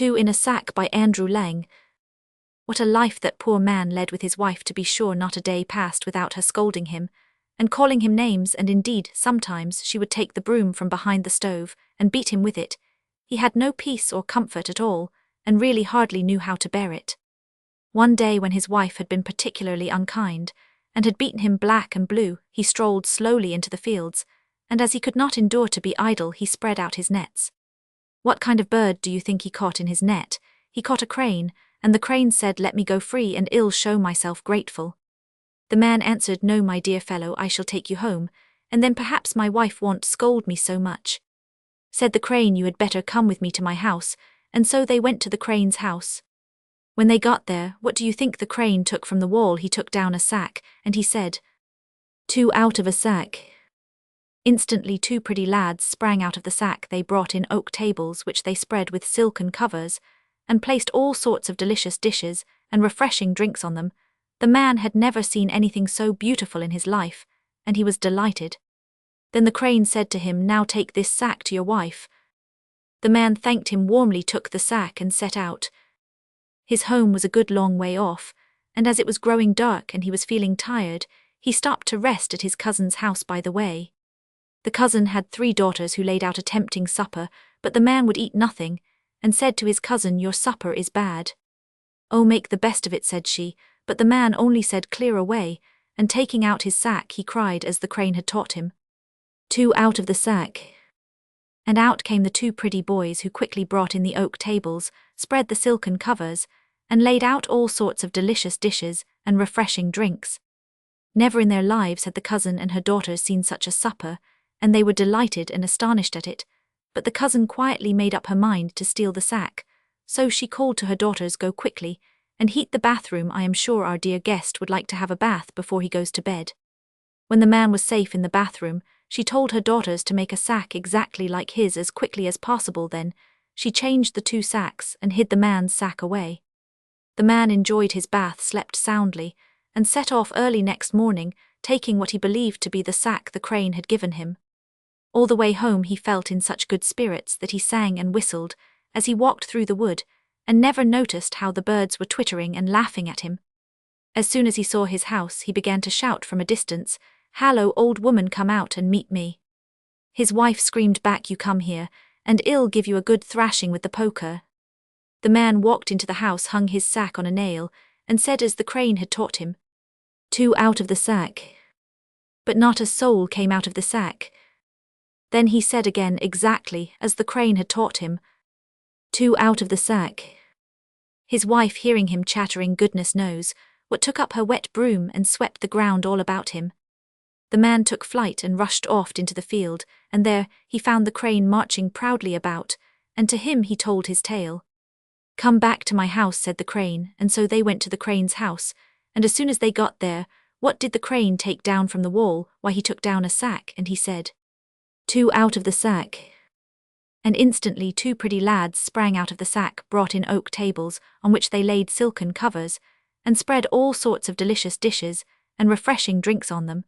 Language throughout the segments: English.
Two in a Sack by Andrew Lang. What a life that poor man led with his wife, to be sure. Not a day passed without her scolding him, and calling him names, and indeed, sometimes she would take the broom from behind the stove, and beat him with it. He had no peace or comfort at all, and really hardly knew how to bear it. One day when his wife had been particularly unkind, and had beaten him black and blue, he strolled slowly into the fields, and as he could not endure to be idle, he spread out his nets. What kind of bird do you think he caught in his net? He caught a crane, and the crane said, "Let me go free, and I'll show myself grateful." The man answered, "No, my dear fellow, I shall take you home, and then perhaps my wife won't scold me so much." Said the crane, "You had better come with me to my house," and so they went to the crane's house. When they got there, what do you think the crane took from the wall? He took down a sack, and he said, "Two out of a sack." Instantly 2 pretty lads sprang out of the sack. They brought in oak tables, which they spread with silken covers, and placed all sorts of delicious dishes and refreshing drinks on them. The man had never seen anything so beautiful in his life, and he was delighted. Then the crane said to him, "Now take this sack to your wife." The man thanked him warmly, took the sack, and set out. His home was a good long way off, and as it was growing dark and he was feeling tired, he stopped to rest at his cousin's house by the way. The cousin had 3 daughters who laid out a tempting supper, but the man would eat nothing, and said to his cousin, "Your supper is bad." "Oh, make the best of it," said she, but the man only said, "Clear away," and taking out his sack he cried as the crane had taught him, "Two out of the sack." And out came the 2 pretty boys, who quickly brought in the oak tables, spread the silken covers, and laid out all sorts of delicious dishes and refreshing drinks. Never in their lives had the cousin and her daughters seen such a supper, and they were delighted and astonished at it, but the cousin quietly made up her mind to steal the sack, so she called to her daughters, "Go quickly, and heat the bathroom. I am sure our dear guest would like to have a bath before he goes to bed." When the man was safe in the bathroom, she told her daughters to make a sack exactly like his as quickly as possible. Then she changed the 2 sacks and hid the man's sack away. The man enjoyed his bath, slept soundly, and set off early next morning, taking what he believed to be the sack the crane had given him. All the way home he felt in such good spirits that he sang and whistled as he walked through the wood, and never noticed how the birds were twittering and laughing at him. As soon as he saw his house, he began to shout from a distance, "Hallo, old woman, come out and meet me." His wife screamed back, "You come here, and I'll give you a good thrashing with the poker." The man walked into the house, hung his sack on a nail, and said as the crane had taught him, "Two out of the sack." But not a soul came out of the sack. Then he said again, exactly as the crane had taught him, "Two out of the sack." His wife, hearing him chattering goodness knows what, took up her wet broom and swept the ground all about him. The man took flight and rushed off into the field, and there he found the crane marching proudly about, and to him he told his tale. "Come back to my house," said the crane, and so they went to the crane's house, and as soon as they got there, what did the crane take down from the wall? Why, he took down a sack, and he said, "Two out of the sack." And instantly 2 pretty lads sprang out of the sack, brought in oak tables, on which they laid silken covers, and spread all sorts of delicious dishes and refreshing drinks on them.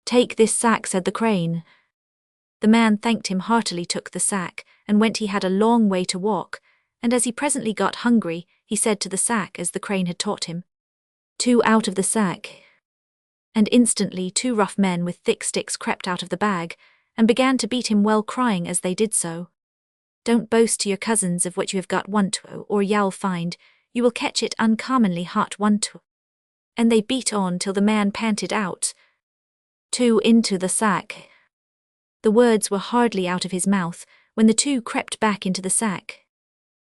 "Take this sack," said the crane. The man thanked him heartily, took the sack, and went. He had a long way to walk, and as he presently got hungry, he said to the sack as the crane had taught him, "Two out of the sack." And instantly 2 rough men with thick sticks crept out of the bag, and began to beat him well, crying as they did so, "Don't boast to your cousins of what you have got, want to, or you'll find you will catch it uncommonly hot, want to." And they beat on till the man panted out, "Two into the sack." The words were hardly out of his mouth when the 2 crept back into the sack.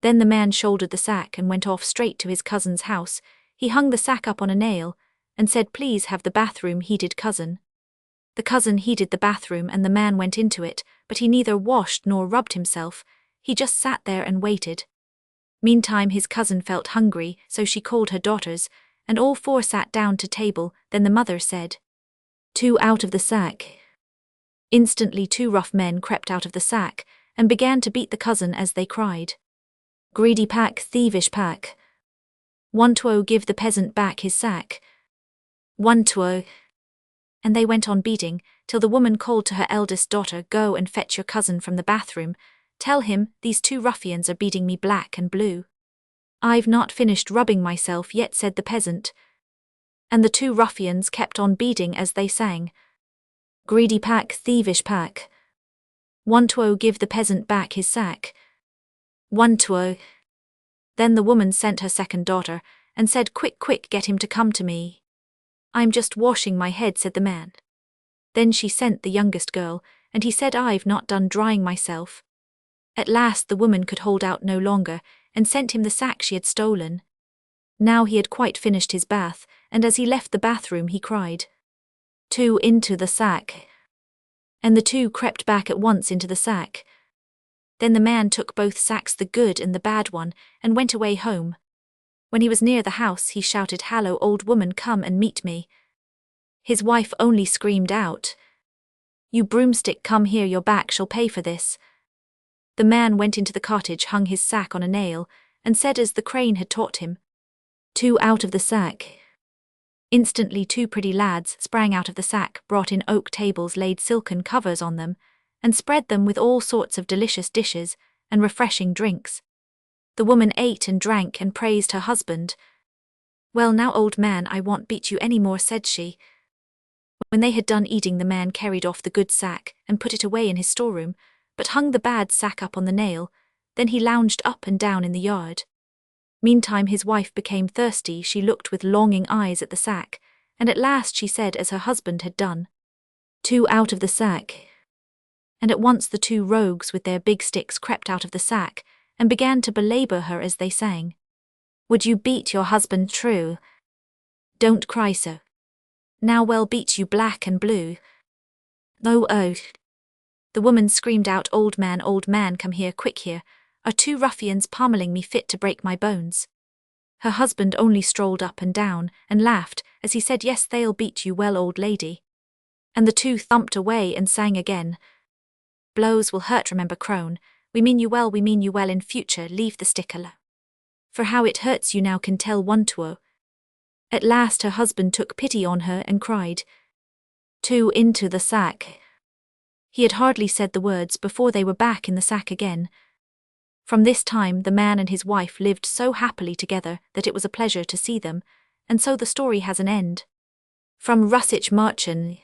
Then the man shouldered the sack and went off straight to his cousin's house. He hung the sack up on a nail and said, "Please have the bathroom heated, cousin." The cousin heated the bathroom, and the man went into it, but he neither washed nor rubbed himself. He just sat there and waited. Meantime his cousin felt hungry, so she called her daughters, and all 4 sat down to table. Then the mother said, "Two out of the sack." Instantly 2 rough men crept out of the sack, and began to beat the cousin as they cried, "Greedy pack, thievish pack. Want to give the peasant back his sack. Want to." And they went on beating, till the woman called to her eldest daughter, "Go and fetch your cousin from the bathroom. Tell him, these two ruffians are beating me black and blue. I've not finished rubbing myself yet, said the peasant. And the two ruffians kept on beating as they sang. Greedy pack, thievish pack. 1-2, give the peasant back his sack. 1-2. Then the woman sent her second daughter, and said, quick, quick, get him to come to me. I'm just washing my head, said the man. Then she sent the youngest girl, and he said, I've not done drying myself. At last the woman could hold out no longer, and sent him the sack she had stolen. Now he had quite finished his bath, and as he left the bathroom he cried, 2 into the sack. And the two crept back at once into the sack. Then the man took both sacks, the good and the bad one, and went away home. When he was near the house he shouted, Hallo, old woman, come and meet me. His wife only screamed out, You broomstick, come here, your back shall pay for this. The man went into the cottage, hung his sack on a nail, and said as the crane had taught him, 2 out of the sack. Instantly 2 pretty lads sprang out of the sack, brought in oak tables, laid silken covers on them, and spread them with all sorts of delicious dishes and refreshing drinks. The woman ate and drank and praised her husband. Well, now, old man, I won't beat you any more, said she. When they had done eating, the man carried off the good sack and put it away in his storeroom, but hung the bad sack up on the nail. Then he lounged up and down in the yard. Meantime his wife became thirsty. She looked with longing eyes at the sack, and at last she said as her husband had done, 2 out of the sack. And at once the 2 rogues with their big sticks crept out of the sack, and began to belabor her as they sang, Would you beat your husband true? Don't cry so. Now we'll beat you black and blue. Oh. The woman screamed out, old man, come here, quick here. Are 2 ruffians pummeling me fit to break my bones? Her husband only strolled up and down and laughed as he said, Yes, they'll beat you well, old lady. And the 2 thumped away and sang again, Blows will hurt, remember, crone. We mean you well, in future leave the stick alone. For how it hurts you now can tell 1-2. At last her husband took pity on her and cried, 2 into the sack. He had hardly said the words before they were back in the sack again. From this time the man and his wife lived so happily together that it was a pleasure to see them, and so the story has an end. From Russet Marchen.